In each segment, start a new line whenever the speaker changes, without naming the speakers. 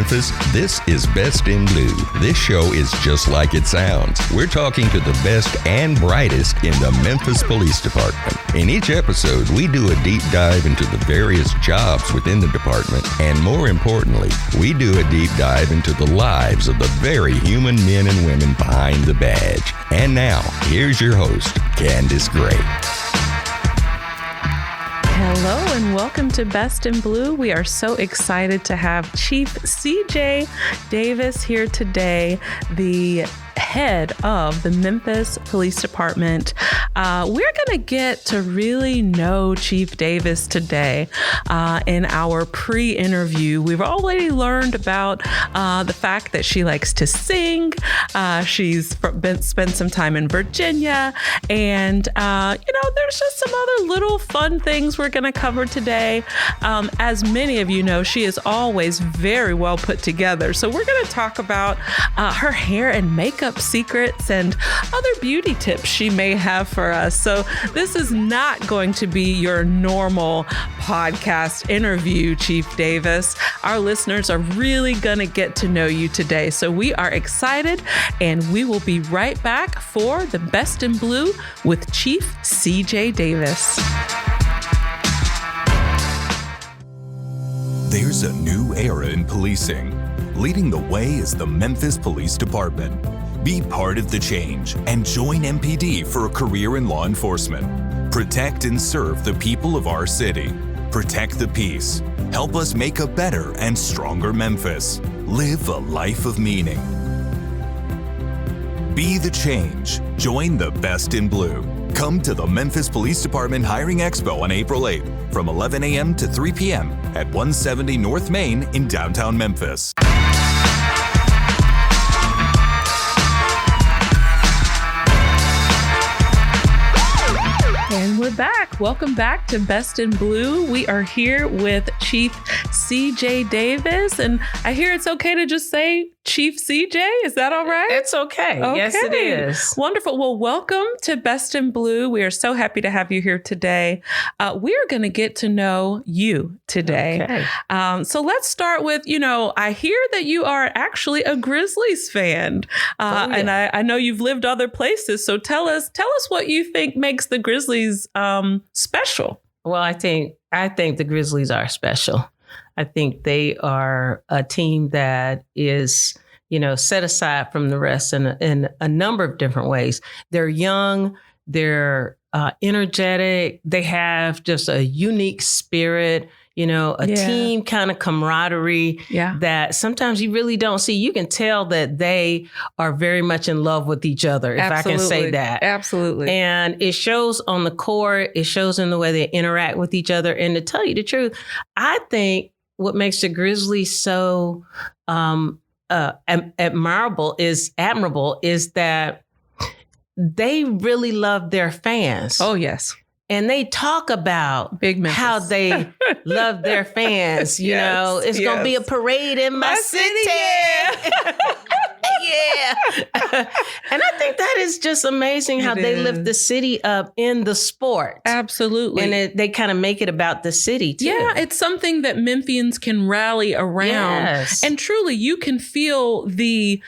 Memphis, this is Best in Blue. This show is just like it sounds. We're talking to the best and brightest in the Memphis Police Department. In each episode, we do a deep dive into the various jobs within the department, and more importantly, we do a deep dive into the lives of the very human men and women behind the badge. And now, here's your host, Candace Gray.
Hello and welcome to Best in Blue. We are so excited to have Chief CJ Davis here today, the head of the Memphis Police Department. We're going to get to really know Chief Davis today in our pre-interview. We've already learned about the fact that she likes to sing. She's spent some time in Virginia, and there's just some other little fun things we're going to cover today. As many of you know, she is always very well put together. So we're going to talk about her hair and makeup secrets and other beauty tips she may have for us. So this is not going to be your normal podcast interview, Chief Davis. Our listeners are really going to get to know you today. So we are excited, and we will be right back for the Best in Blue with Chief CJ Davis.
There's a new era in policing. Leading the way is the Memphis Police Department. Be part of the change and join MPD for a career in law enforcement. Protect and serve the people of our city. Protect the peace. Help us make a better and stronger Memphis. Live a life of meaning. Be the change. Join the Best in Blue. Come to the Memphis Police Department Hiring Expo on April 8th from 11 a.m. to 3 p.m. at 170 North Main in downtown Memphis.
And we're back. Welcome back to Best in Blue. We are here with Chief CJ Davis. And I hear it's okay to just say Chief CJ. Is that all right?
It's okay. Yes, it is.
Wonderful. Well, welcome to Best in Blue. We are so happy to have you here today. We are going to get to know you today.
Okay.
So let's start with, I hear that you are actually a Grizzlies fan. And I know you've lived other places. So tell us what you think makes the Grizzlies special.
Well, I think the Grizzlies are special. I think they are a team that is, set aside from the rest in a number of different ways. They're young, they're energetic, they have just a unique spirit, team kind of camaraderie that sometimes you really don't see. You can tell that they are very much in love with each other, if I can say that.
Absolutely.
And it shows on the court, it shows in the way they interact with each other. And to tell you the truth, I think what makes the Grizzlies so admirable is that they really love their fans.
Oh, yes.
And they talk about
Big Memphis.
How they love their fans. It's going to be a parade in my city. Yeah. And I think that is just amazing how they lift the city up in the sport.
Absolutely.
And they kind of make it about the city, too.
Yeah, it's something that Memphians can rally around.
Yes.
And truly, you can feel the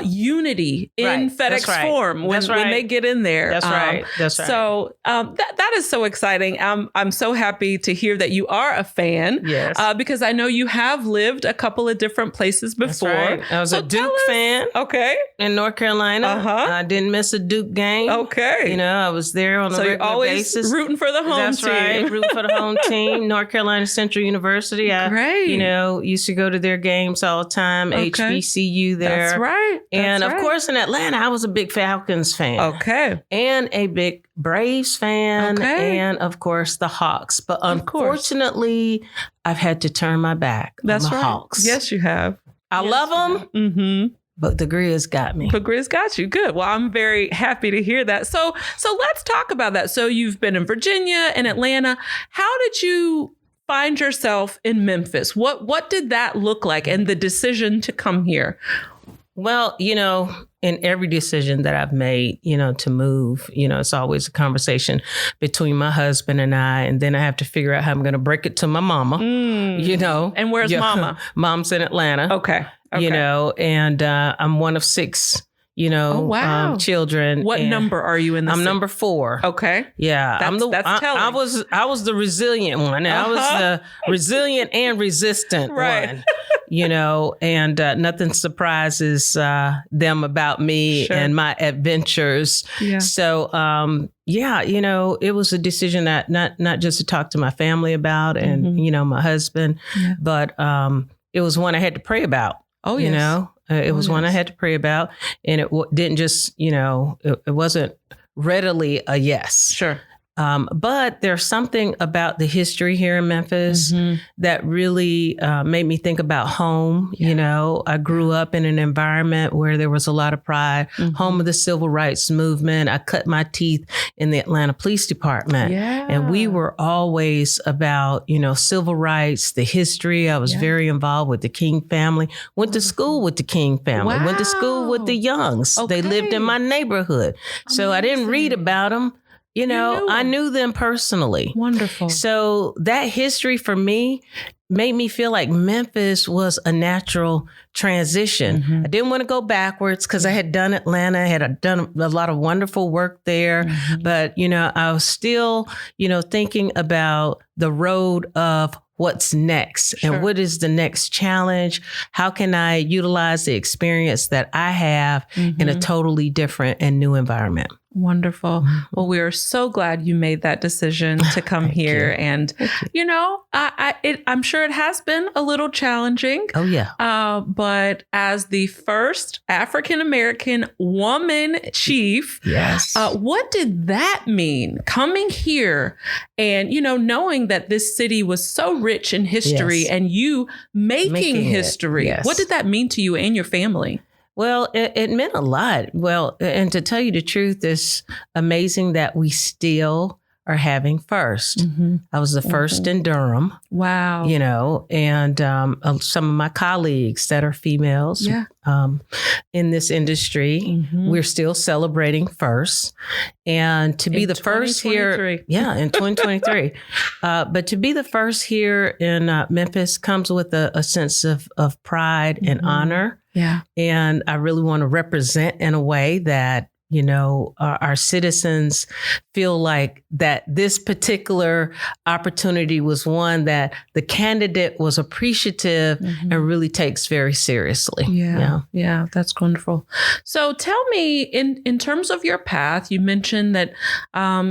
unity in FedEx Forum when they get in there.
That's right. That's right.
So that is so exciting. I'm so happy to hear that you are a fan.
Yes.
Because I know you have lived a couple of different places before.
That's right. I was a Duke fan.
Okay.
In North Carolina. I didn't miss a Duke game.
Okay.
I was there on a regular basis.
So you're always rooting for the home team.
That's right. Rooting for the home team. North Carolina Central University.
Great.
Used to go to their games all the time. Okay. HBCU there.
That's right.
And of course in Atlanta, I was a big Falcons fan.
Okay.
And a big Braves fan.
Okay.
And of course the Hawks. But unfortunately, I've had to turn my back on the Hawks.
Yes, you have.
I love them.
Mm-hmm.
But the Grizz got me.
The Grizz got you. Good. Well, I'm very happy to hear that. So let's talk about that. So you've been in Virginia and Atlanta. How did you find yourself in Memphis? What did that look like and the decision to come here?
Well, in every decision that I've made, to move, it's always a conversation between my husband and I. And then I have to figure out how I'm going to break it to my mama,
And where's mama?
Mom's in Atlanta.
Okay.
And I'm one of 6, children.
What number are you in?
I'm number 4.
Okay.
Yeah.
That's telling.
I was the resilient one. I was the resilient and resistant one, and nothing surprises them about me and my adventures. Yeah. So, it was a decision that not just to talk to my family about and, my husband, but it was one I had to pray about. Oh, yes. It was one I had to pray about, and it didn't just, it wasn't readily a yes.
Sure.
But there's something about the history here in Memphis that really made me think about home. Yeah. I grew up in an environment where there was a lot of pride, home of the civil rights movement. I cut my teeth in the Atlanta Police Department. Yeah. And we were always about, civil rights, the history. I was very involved with the King family, went to school with the King family, went to school with the Youngs. Okay. They lived in my neighborhood. Amazing. So I didn't read about them. I knew them personally.
Wonderful.
So that history for me made me feel like Memphis was a natural transition. I didn't want to go backwards because I had done Atlanta. I had done a lot of wonderful work there. But, I was still, thinking about the road of what's next and what is the next challenge? How can I utilize the experience that I have in a totally different and new environment?
Wonderful. Well, we are so glad you made that decision to come here. You. And, I'm sure it has been a little challenging.
Oh, yeah.
But as the first African-American woman chief,
yes.
What did that mean coming here and, knowing that this city was so rich in history and you making history?
Yes.
What did that mean to you and your family?
Well, it meant a lot. Well, and to tell you the truth, it's amazing that we still are having first. I was the first in Durham.
Wow.
And some of my colleagues that are females in this industry, we're still celebrating first. And to be the first here, in 2023. But to be the first here in Memphis comes with a sense of pride and honor.
Yeah.
And I really want to represent in a way that, our citizens feel like that this particular opportunity was one that the candidate was appreciative and really takes very seriously.
Yeah, that's wonderful. So tell me, in terms of your path, you mentioned that,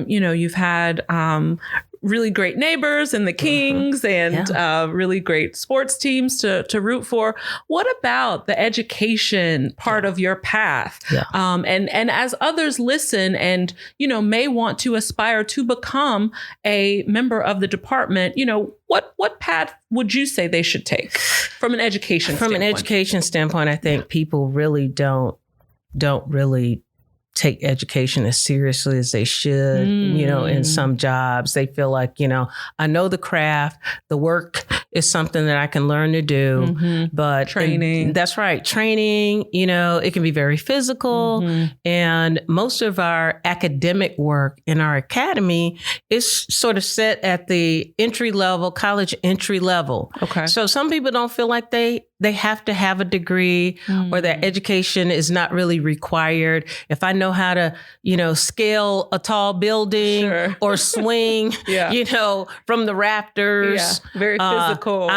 you've had really great neighbors and the Kings and really great sports teams to root for. What about the education part of your path?
Yeah.
And as others listen and, may want to aspire to become a member of the department, what path would you say they should take from an education standpoint?
From an education standpoint, I think people really don't really take education as seriously as they should, in some jobs. They feel like, I know the craft, the work is something that I can learn to do, but
training.
That's right. Training, it can be very physical. And most of our academic work in our academy is sort of set at the entry level, college entry level.
Okay.
So some people don't feel like they have to have a degree or that education is not really required. If I know how to, scale a tall building or swing, from the rafters.
Yeah. Very physical.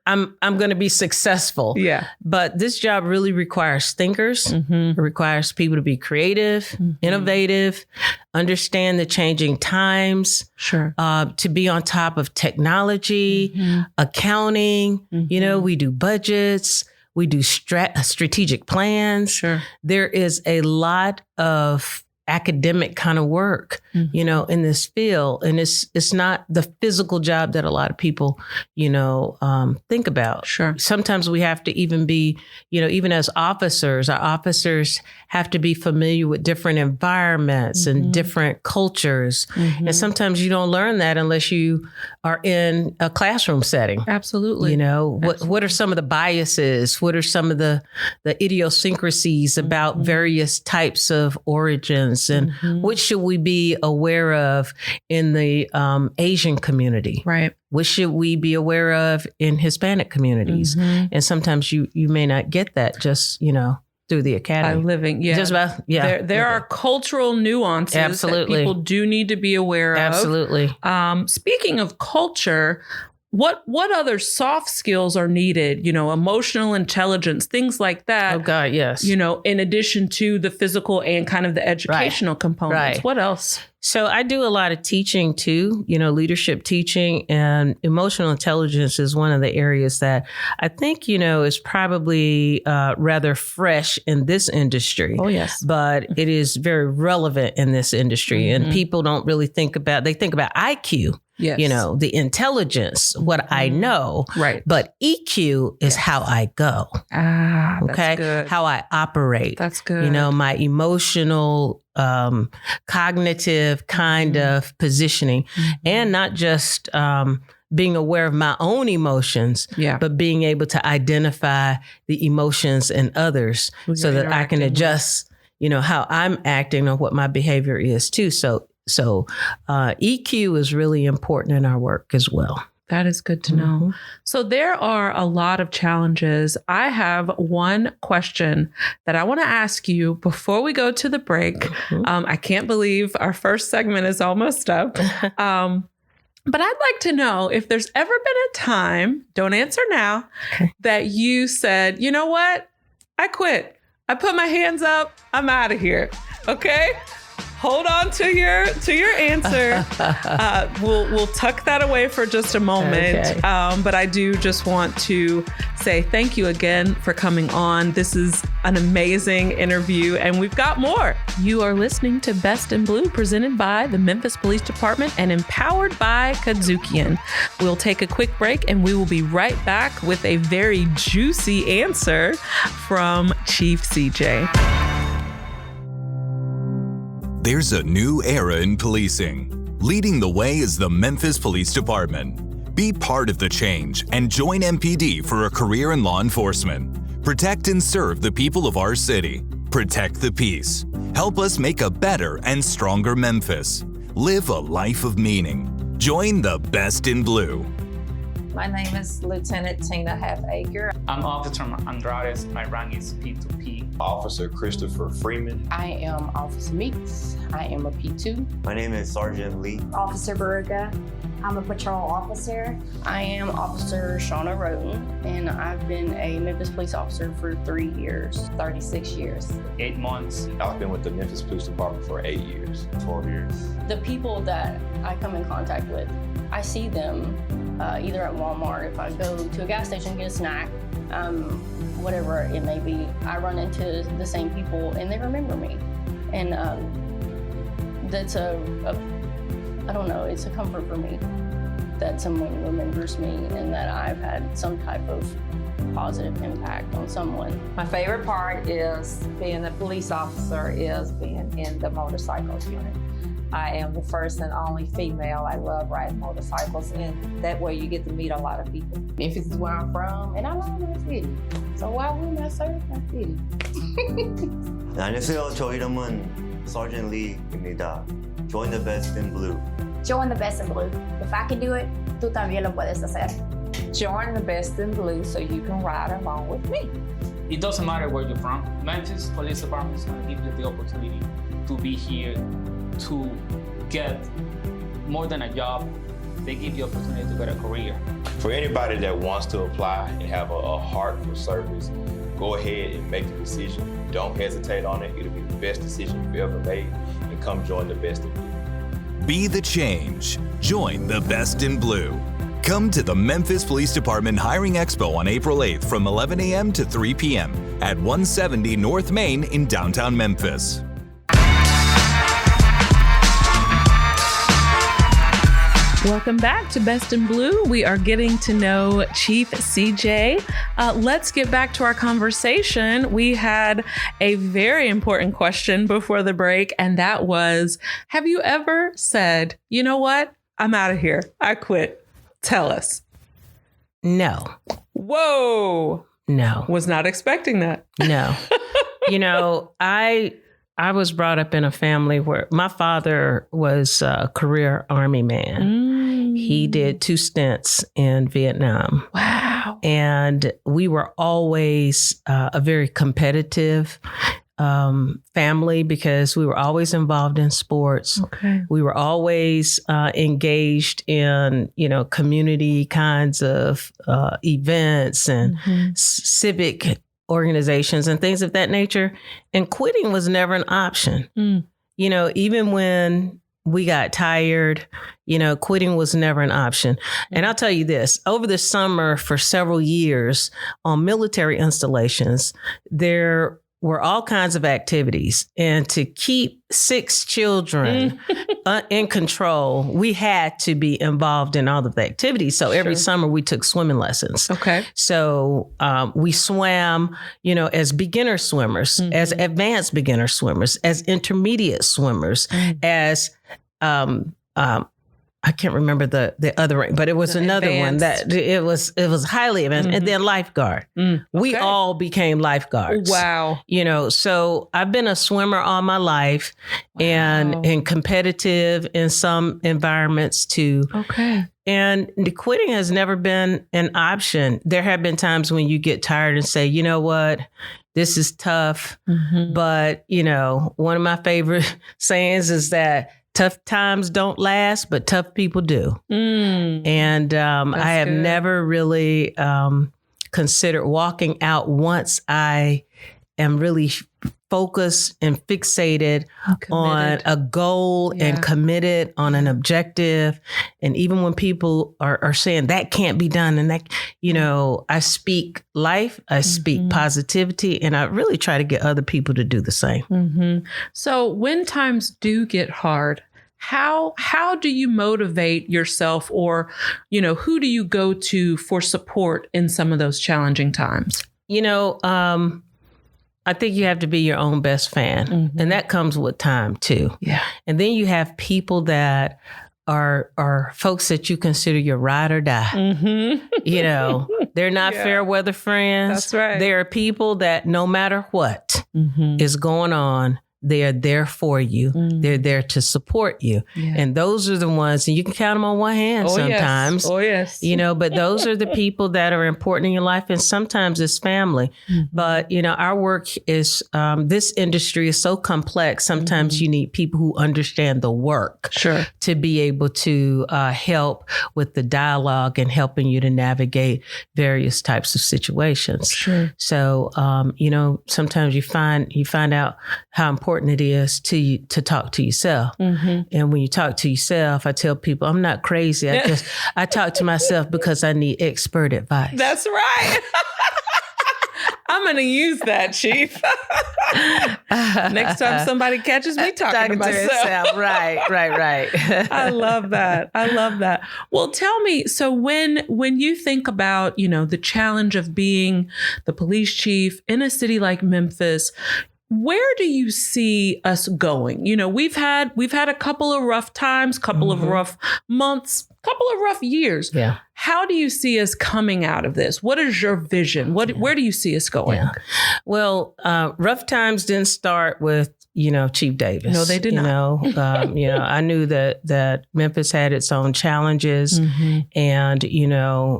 I'm going to be successful.
Yeah.
But this job really requires thinkers. It requires people to be creative, innovative, understand the changing times.
Sure.
To be on top of technology, accounting. We do budgets. We do strategic plans.
Sure.
There is a lot of academic kind of work, you know, in this field. And it's not the physical job that a lot of people, you know, think about.
Sure.
Sometimes we have to even be, you know, even as officers, our officers have to be familiar with different environments and different cultures. And sometimes you don't learn that unless you are in a classroom setting.
Absolutely.
You know, what are some of the biases? What are some of the idiosyncrasies about various types of origins? And what should we be aware of in the Asian community?
Right.
What should we be aware of in Hispanic communities? And sometimes you may not get that just, you know, through the academy.
By living, yeah.
Just about, yeah.
There are cultural nuances that people do need to be aware of.
Absolutely.
Speaking of culture, what other soft skills are needed? You know, emotional intelligence, things like that.
Oh God, yes.
You know, in addition to the physical and kind of the educational components.
Right.
What else?
So I do a lot of teaching too, you know, leadership teaching, and emotional intelligence is one of the areas that I think, you know, is probably rather fresh in this industry.
Oh, yes.
But it is very relevant in this industry, and people don't really think about IQ.
Yes.
You know, the intelligence, what I know.
Right.
But EQ is how I go.
Ah,
Okay.
that's good.
How I operate.
That's good.
You know, my emotional, cognitive kind of positioning, and not just being aware of my own emotions, but being able to identify the emotions in others so that I can adjust, you know, how I'm acting or what my behavior is too. So EQ is really important in our work as well.
That is good to know. So there are a lot of challenges. I have one question that I want to ask you before we go to the break. I can't believe our first segment is almost up. But I'd like to know if there's ever been a time, don't answer now, that you said, you know what? I quit. I put my hands up. I'm out of here. Okay? Hold on to your answer. We'll tuck that away for just a moment. Okay. But I do just want to say thank you again for coming on. This is an amazing interview, and we've got more. You are listening to Best in Blue, presented by the Memphis Police Department and empowered by Kadzukian. We'll take a quick break, and we will be right back with a very juicy answer from Chief CJ.
There's a new era in policing. Leading the way is the Memphis Police Department. Be part of the change and join MPD for a career in law enforcement. Protect and serve the people of our city. Protect the peace. Help us make a better and stronger Memphis. Live a life of meaning. Join the Best in Blue.
My name is Lieutenant Tina Halfacre.
I'm Officer Andrade. My rank is P2P.
Officer Christopher Freeman.
I am Officer Meeks. I am a P2.
My name is Sergeant Lee.
Officer Baruga. I'm a patrol officer.
I am Officer Shauna Roden, and I've been a Memphis police officer for 3 years, 36 years.
8 months.
I've been with the Memphis Police Department for 8 years.
12 years.
The people that I come in contact with, I see them either at Walmart, if I go to a gas station and get a snack, whatever it may be, I run into the same people and they remember me. And that's I don't know, it's a comfort for me that someone remembers me and that I've had some type of positive impact on someone.
My favorite part is being a police officer is being in the motorcycles unit. I am the first and only female. I love riding motorcycles, and that way you get to meet a lot of people.
Memphis is where I'm from, and I love my city. So why wouldn't I serve my city?
안녕하세요. 저 이름은 Sergeant Lee입니다. Join the Best in Blue.
Join the Best in Blue. If I can do it, tú también lo puedes hacer.
Join the Best in Blue so you can ride along with me.
It doesn't matter where you're from. Memphis Police Department is going to give you the opportunity to be here, to get more than a job. They give you opportunity to get a career.
For anybody that wants to apply and have a heart for service, go ahead and make the decision. Don't hesitate on it. It'll be the best decision you've ever made, and come join the Best in Blue.
Be the change. Join the Best in Blue. Come to the Memphis Police Department Hiring Expo on April 8th from 11 a.m. to 3 p.m. at 170 North Main in downtown Memphis.
Welcome back to Best in Blue. We are getting to know Chief CJ. Let's get back to our conversation. We had a very important question before the break, and that was, have you ever said, you know what? I'm out of here. I quit. Tell us.
No.
Whoa.
No.
Was not expecting that.
No. I was brought up in a family where my father was a career Army man. He did 2 stints in Vietnam.
Wow.
And we were always a very competitive family because we were always involved in sports.
Okay.
We were always engaged in, community kinds of events and civic organizations and things of that nature. And quitting was never an option. Even when we got tired, quitting was never an option. And I'll tell you this, over the summer for several years on military installations, there were all kinds of activities. And to keep 6 children in control, we had to be involved in all of the activities. So every summer we took swimming lessons.
Okay.
So we swam, as beginner swimmers, as advanced beginner swimmers, as intermediate swimmers, as I can't remember the other rank, but it was another one that it was highly advanced. And then lifeguard. We all became lifeguards.
Wow.
So I've been a swimmer all my life and competitive in some environments too.
Okay.
And the quitting has never been an option. There have been times when you get tired and say, you know what, this is tough. But, one of my favorite sayings is that tough times don't last, but tough people do. And I have never really considered walking out once I am really focused and fixated on a goal and committed on an objective. And even when people are saying that can't be done, and that, I speak life, I speak positivity, and I really try to get other people to do the same.
So when times do get hard, how do you motivate yourself, or, who do you go to for support in some of those challenging times?
I think you have to be your own best fan, and that comes with time too.
Yeah.
And then you have people that are folks that you consider your ride or die. They're not fair weather friends.
That's right.
There are people that no matter what is going on, they are there for you. They're there to support you. And those are the ones, and you can count them on one hand sometimes.
Oh, yes.
But those are the people that are important in your life. And sometimes it's family. But, our work is, this industry is so complex. Sometimes you need people who understand the work to be able to help with the dialogue and helping you to navigate various types of situations. So, sometimes you find out how important it is to talk to yourself. And when you talk to yourself, I tell people, I'm not crazy. I talk to myself because I need expert advice.
That's right. I'm going to use that, Chief. Next time somebody catches me talking to myself.
Right.
I love that. Well, tell me, so when you think about, the challenge of being the police chief in a city like Memphis, where do you see us going? We've had a couple of rough times, couple of rough months, couple of rough years.
Yeah.
How do you see us coming out of this? What is your vision? Where do you see us going?
Yeah. Well, rough times didn't start with, Chief Davis.
No, they did not.
I knew that Memphis had its own challenges, and,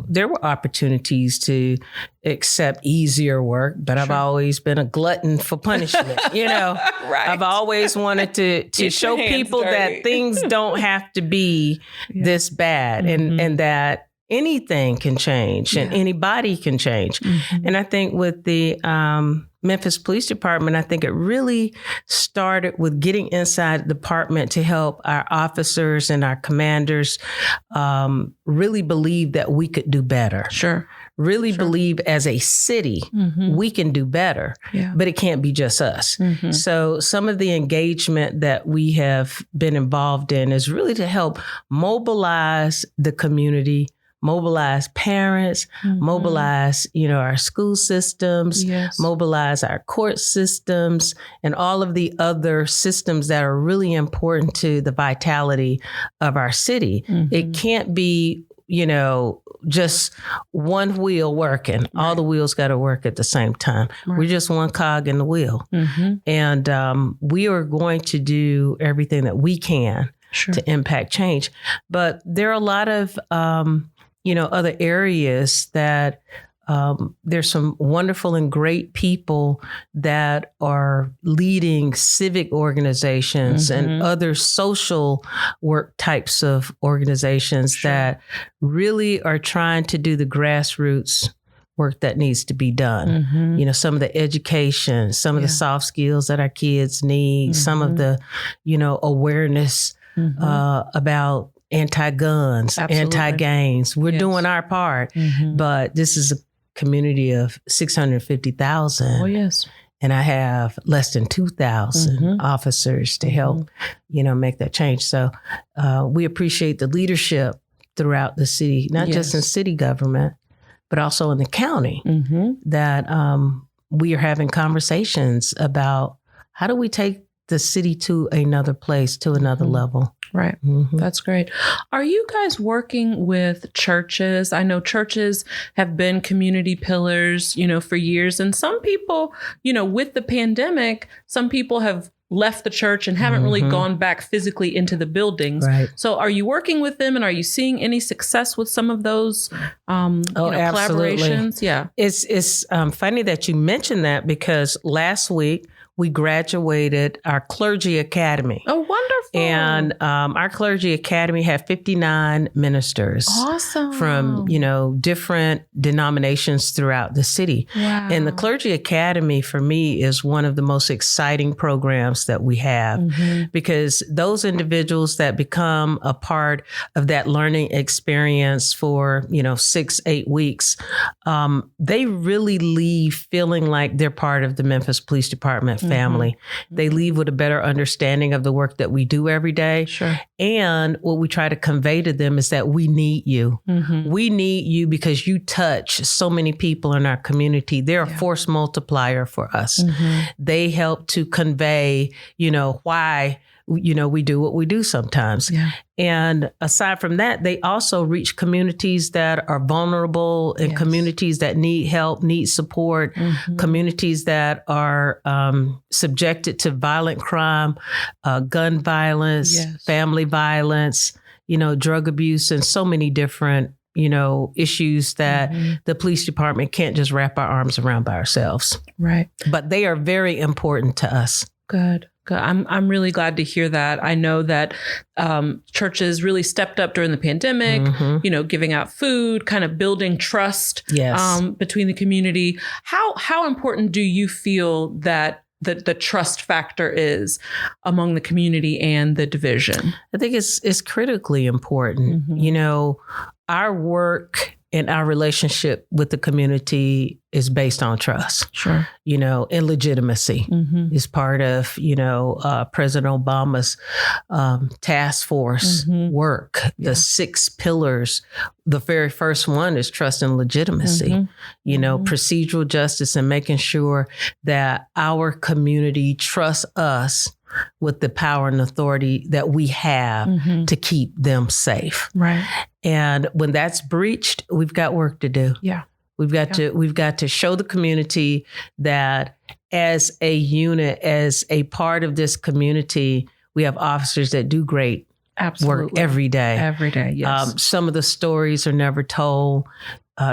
there were opportunities to accept easier work, but I've always been a glutton for punishment. I've always wanted to show people that things don't have to be this bad, and that anything can change and anybody can change. And I think with the Memphis Police Department, I think it really started with getting inside the department to help our officers and our commanders really believe that we could do better. really believe as a city, we can do better, but it can't be just us. So some of the engagement that we have been involved in is really to help mobilize the community, mobilize parents, mobilize, our school systems, mobilize our court systems, and all of the other systems that are really important to the vitality of our city. It can't be, just one wheel working. Right. All the wheels got to work at the same time. Right. We're just one cog in the wheel. And we are going to do everything that we can to impact change. But there are a lot of, other areas that there's some wonderful and great people that are leading civic organizations and other social work types of organizations that really are trying to do the grassroots work that needs to be done. Some of the education, some of the soft skills that our kids need, some of the, awareness about anti-guns, anti-gangs. We're doing our part, but this is a community of 650,000.
Oh, yes.
And I have less than 2,000 officers to help, make that change. So we appreciate the leadership throughout the city, not just in city government, but also in the county, that we are having conversations about how do we take the city to another place, to another level.
Right. That's great. Are you guys working with churches? I know churches have been community pillars, for years. And some people, with the pandemic, some people have left the church and haven't really gone back physically into the buildings. Right. So are you working with them, and are you seeing any success with some of those collaborations? Yeah.
It's funny that you mentioned that, because last week we graduated our clergy academy.
Oh, wonderful.
And our clergy academy had 59 ministers.
Awesome.
From, different denominations throughout the city. Wow. And the clergy academy for me is one of the most exciting programs that we have, because those individuals that become a part of that learning experience for, 6-8 weeks, they really leave feeling like they're part of the Memphis Police Department family. They leave with a better understanding of the work that we do every day. Sure. And what we try to convey to them is that we need you. We need you because you touch so many people in our community. They're a force multiplier for us. They help to convey, why we do what we do sometimes. Yeah. And aside from that, they also reach communities that are vulnerable and communities that need help, need support, communities that are subjected to violent crime, gun violence, family violence, drug abuse, and so many different issues that the police department can't just wrap our arms around by ourselves.
Right.
But they are very important to us.
Good. I'm really glad to hear that. I know that churches really stepped up during the pandemic, giving out food, kind of building trust between the community. How important do you feel that the trust factor is among the community and the division?
I think it's critically important. Our work and our relationship with the community is based on trust. Sure. And legitimacy is part of, President Obama's task force work. The 6 pillars. The very first one is trust and legitimacy, procedural justice, and making sure that our community trusts us with the power and authority that we have to keep them safe. Right. And when that's breached, we've got work to do. Yeah. We've got to show the community that as a unit, as a part of this community, we have officers that do great work every day.
Every day, yes.
Some of the stories are never told.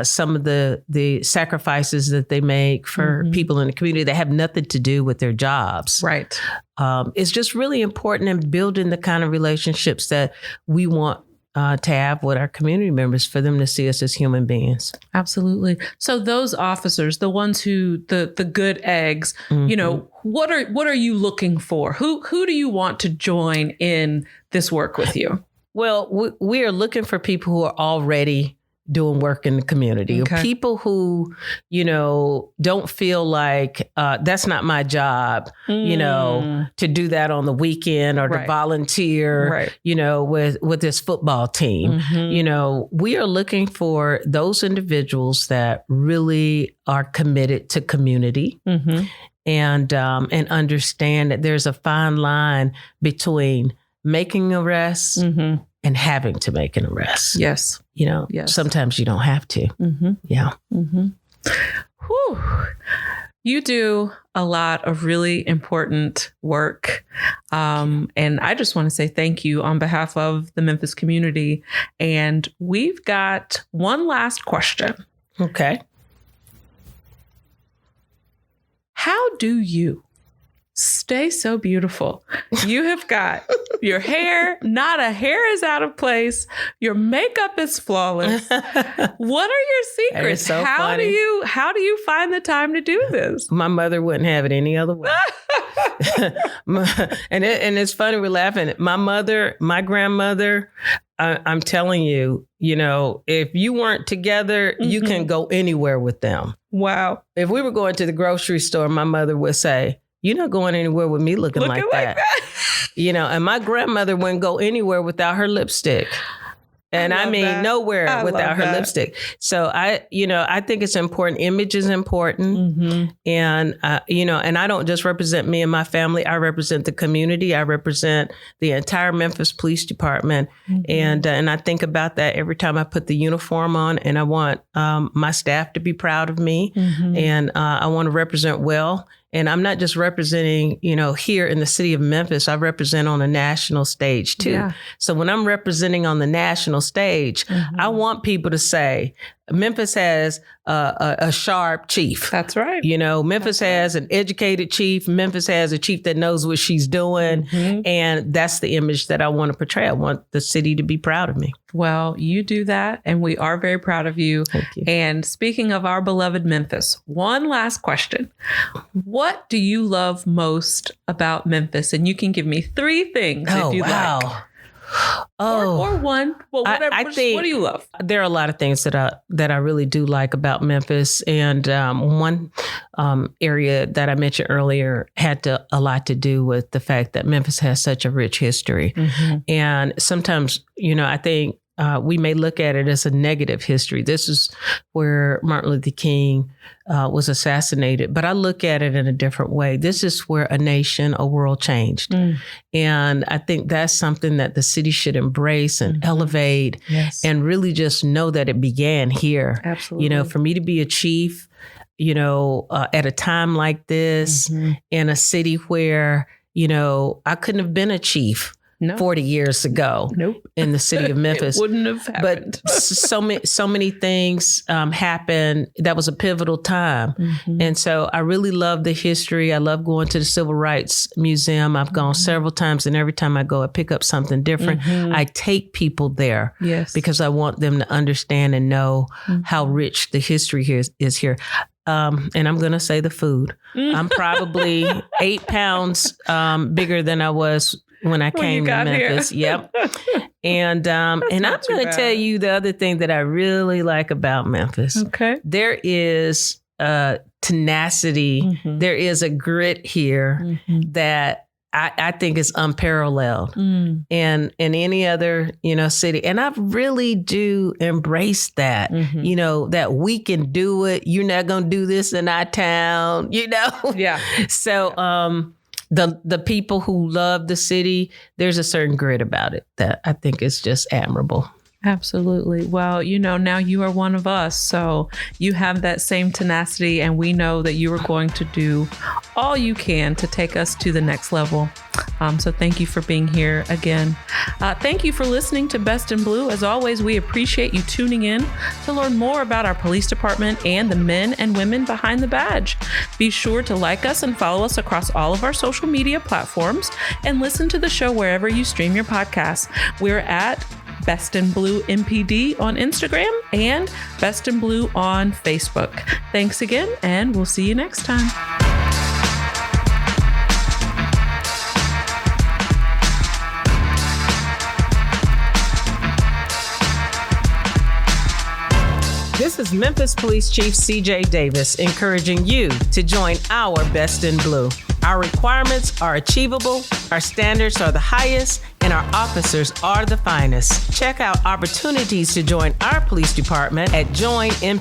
Some of the sacrifices that they make for people in the community that have nothing to do with their jobs.
Right.
It's just really important in building the kind of relationships that we want to have with our community members, for them to see us as human beings.
Absolutely. So those officers, the ones who, the good eggs, what are you looking for? Who do you want to join in this work with you?
Well, we are looking for people who are already doing work in the community.
Okay.
People who, don't feel like that's not my job, to do that on the weekend or to
Right.
volunteer,
Right.
with this football team.
Mm-hmm.
We are looking for those individuals that really are committed to community.
Mm-hmm.
And understand that there's a fine line between making arrests
Mm-hmm.
and having to make an arrest.
Yes. Yes.
Sometimes you don't have to.
Mm-hmm.
Yeah.
Mm-hmm. Whew. You do a lot of really important work. And I just want to say thank you on behalf of the Memphis community. And we've got one last question.
Okay.
How do you stay so beautiful? You have got your hair, not a hair is out of place. Your makeup is flawless. What are your secrets?
so
how
funny.
do you find the time to do this?
My mother wouldn't have it any other way. And it's funny, we're laughing. My grandmother, I'm telling you, if you weren't together, you can go anywhere with them.
Wow.
If we were going to the grocery store, my mother would say, "You're not going anywhere with me looking like that." And my grandmother wouldn't go anywhere without her lipstick. And I mean,
that.
nowhere
I
without
love
her
that.
lipstick. So I think it's important. Image is important.
Mm-hmm.
And, and I don't just represent me and my family. I represent the community. I represent the entire Memphis Police Department.
Mm-hmm.
And I think about that every time I put the uniform on, and I want my staff to be proud of me.
Mm-hmm.
And I want to represent well. And I'm not just representing, here in the city of Memphis, I represent on a national stage too.
Yeah.
So when I'm representing on the national stage, I want people to say, Memphis has a sharp chief.
That's right.
Memphis has an educated chief. Memphis has a chief that knows what she's doing. And that's the image that I want to portray. I want the city to be proud of me.
Well, you do that, and we are very proud of you.
Thank you.
And speaking of our beloved Memphis, one last question. What do you love most about Memphis? And you can give me 3 things if you'd like. Or one. Well, whatever.
I think
what do you love?
there are a lot of things that I really do like about Memphis. And one area that I mentioned earlier had a lot to do with the fact that Memphis has such a rich history. And sometimes, I think we may look at it as a negative history. This is where Martin Luther King was assassinated, but I look at it in a different way. This is where a world changed. And I think that's something that the city should embrace and elevate and really just know that it began here.
Absolutely.
For me to be a chief, at a time like this in a city where, I couldn't have been a chief 40 years ago in the city of Memphis.
It wouldn't have happened.
But so many things happened. That was a pivotal time. And so I really love the history. I love going to the Civil Rights Museum. I've gone several times, and every time I go, I pick up something different. I take people there because I want them to understand and know how rich the history here is here. And I'm going to say the food. I'm probably 8 pounds bigger than I was when I came to Memphis. Yep. And I'm going to tell you the other thing that I really like about Memphis.
Okay.
There is tenacity. There is a grit here that I think is unparalleled in any other, city. And I really do embrace that, that we can do it. You're not going to do this in our town, Yeah. So, the people who love the city, there's a certain grit about it that I think is just admirable.
Absolutely. Well, now you are one of us, so you have that same tenacity, and we know that you are going to do all you can to take us to the next level. So thank you for being here again. Thank you for listening to Best in Blue. As always, we appreciate you tuning in to learn more about our police department and the men and women behind the badge. Be sure to like us and follow us across all of our social media platforms, and listen to the show wherever you stream your podcasts. We're at Best in Blue MPD on Instagram and Best in Blue on Facebook. Thanks again, and we'll see you next time.
This is Memphis Police Chief CJ Davis encouraging you to join our Best in Blue. Our requirements are achievable, our standards are the highest, and our officers are the finest. Check out opportunities to join our police department at joinmpd.com.